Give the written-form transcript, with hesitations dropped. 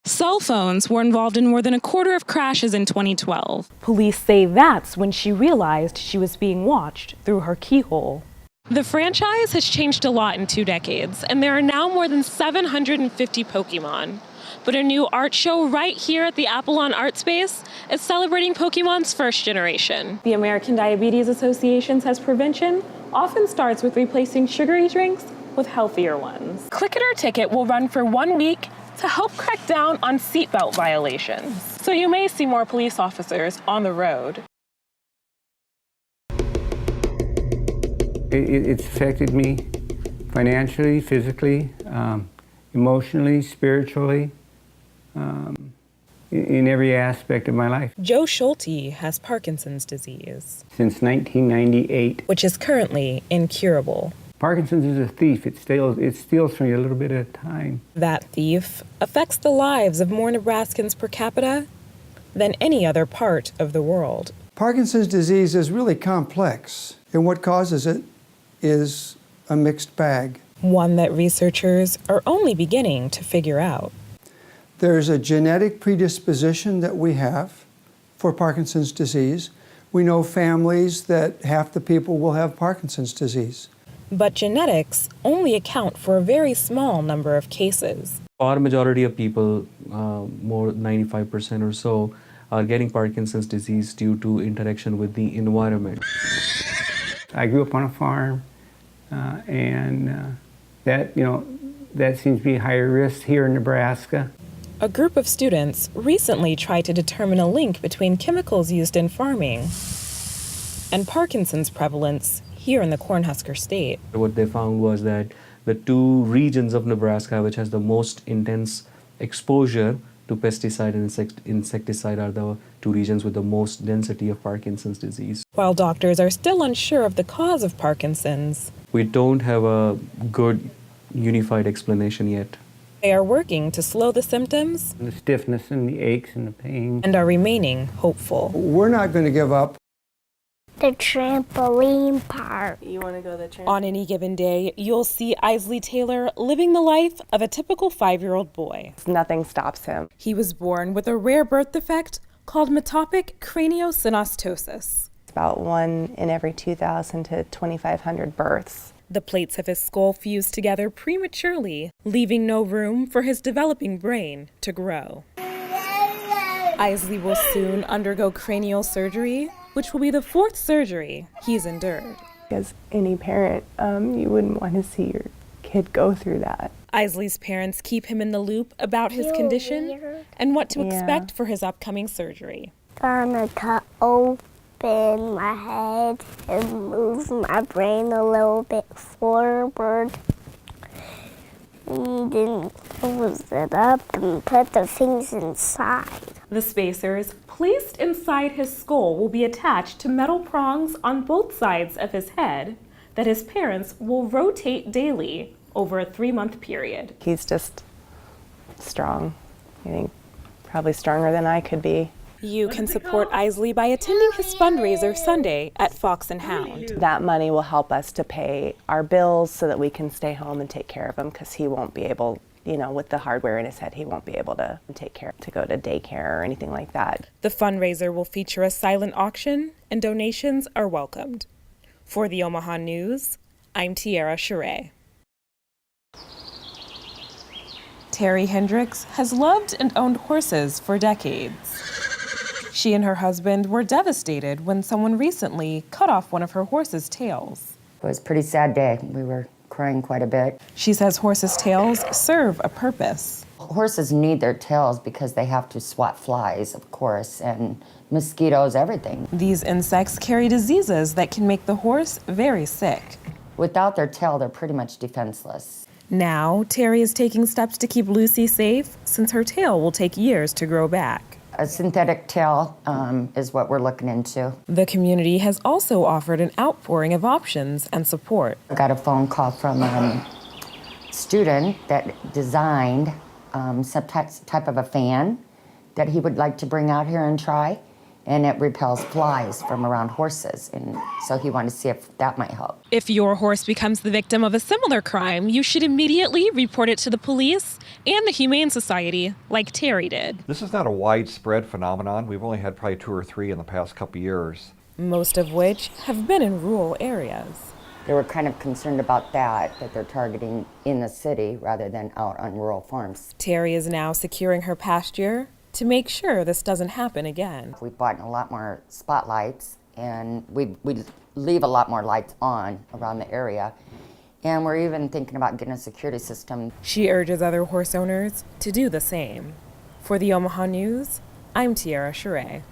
Cell phones were involved in more than a quarter of crashes in 2012. Police say that's when she realized she was being watched through her keyhole. The franchise has changed a lot in 2 decades, and there are now more than 750 Pokemon. But a new art show right here at the Apollon Art Space is celebrating Pokemon's first generation. The American Diabetes Association says prevention often starts with replacing sugary drinks with healthier ones. Click It or Ticket will run for 1 week to help crack down on seatbelt violations. So you may see more police officers on the road. It's affected me financially, physically, emotionally, spiritually, in every aspect of my life. Joe Schulte has Parkinson's disease, Since 1998. which is currently incurable. Parkinson's is a thief. It steals from you a little bit at a time. That thief affects the lives of more Nebraskans per capita than any other part of the world. Parkinson's disease is really complex, and what causes it is a mixed bag. One that researchers are only beginning to figure out. There's a genetic predisposition that we have for Parkinson's disease. We know families that half the people will have Parkinson's disease. But genetics only account for a very small number of cases. Our majority of people, more 95% or so, are getting Parkinson's disease due to interaction with the environment. I grew up on a farm, and that seems to be higher risk here in Nebraska. A group of students recently tried to determine a link between chemicals used in farming and Parkinson's prevalence here in the Cornhusker State. What they found was that the 2 regions of Nebraska which has the most intense exposure to pesticide and insecticide are the 2 regions with the most density of Parkinson's disease. While doctors are still unsure of the cause of Parkinson's, We don't have a good unified explanation yet. they are working to slow the symptoms The stiffness and the aches and the pain. and are remaining hopeful. We're not going to give up. The trampoline park. You want to go to the trampoline? On any given day, you'll see Isley Taylor living the life of a typical 5-year-old boy. Nothing stops him. He was born with a rare birth defect called metopic craniosynostosis. It's about 1 in every 2,000 to 2,500 births. The plates of his skull fused together prematurely, leaving no room for his developing brain to grow. Isley will soon undergo cranial surgery, which will be the 4th surgery he's endured. As any parent, you wouldn't want to see your kid go through that. Isley's parents keep him in the loop about his condition and what to expect for his upcoming surgery. Gonna cut open my head and move my brain a little bit forward. And then close it up and put the things inside. The spacers placed inside his skull will be attached to metal prongs on both sides of his head that his parents will rotate daily over a 3-month period. He's just strong. I think probably stronger than I could be. You can support Isley by attending his fundraiser Sunday at Fox and Hound. That money will help us to pay our bills so that we can stay home and take care of him, because he won't be able, with the hardware in his head, he won't be able to to go to daycare or anything like that. The fundraiser will feature a silent auction, and donations are welcomed. For the Omaha News, I'm Tiara Charay. Terry Hendricks has loved and owned horses for decades. She and her husband were devastated when someone recently cut off one of her horse's tails. It was a pretty sad day. We were crying quite a bit. She says horses' tails serve a purpose. Horses need their tails because they have to swat flies, of course, and mosquitoes, everything. These insects carry diseases that can make the horse very sick. Without their tail, they're pretty much defenseless. Now, Terry is taking steps to keep Lucy safe, since her tail will take years to grow back. A synthetic tail is what we're looking into. The community has also offered an outpouring of options and support. I got a phone call from a student that designed some type of a fan that he would like to bring out here and try. and it repels flies from around horses. And so he wanted to see if that might help. If your horse becomes the victim of a similar crime, you should immediately report it to the police and the Humane Society, like Terry did. This is not a widespread phenomenon. We've only had probably 2 or 3 in the past couple years. Most of which have been in rural areas. They were kind of concerned about that they're targeting in the city rather than out on rural farms. Terry is now securing her pasture to make sure this doesn't happen again. We bought a lot more spotlights, and we leave a lot more lights on around the area. And we're even thinking about getting a security system. She urges other horse owners to do the same. For the Omaha News, I'm Tiara Charay.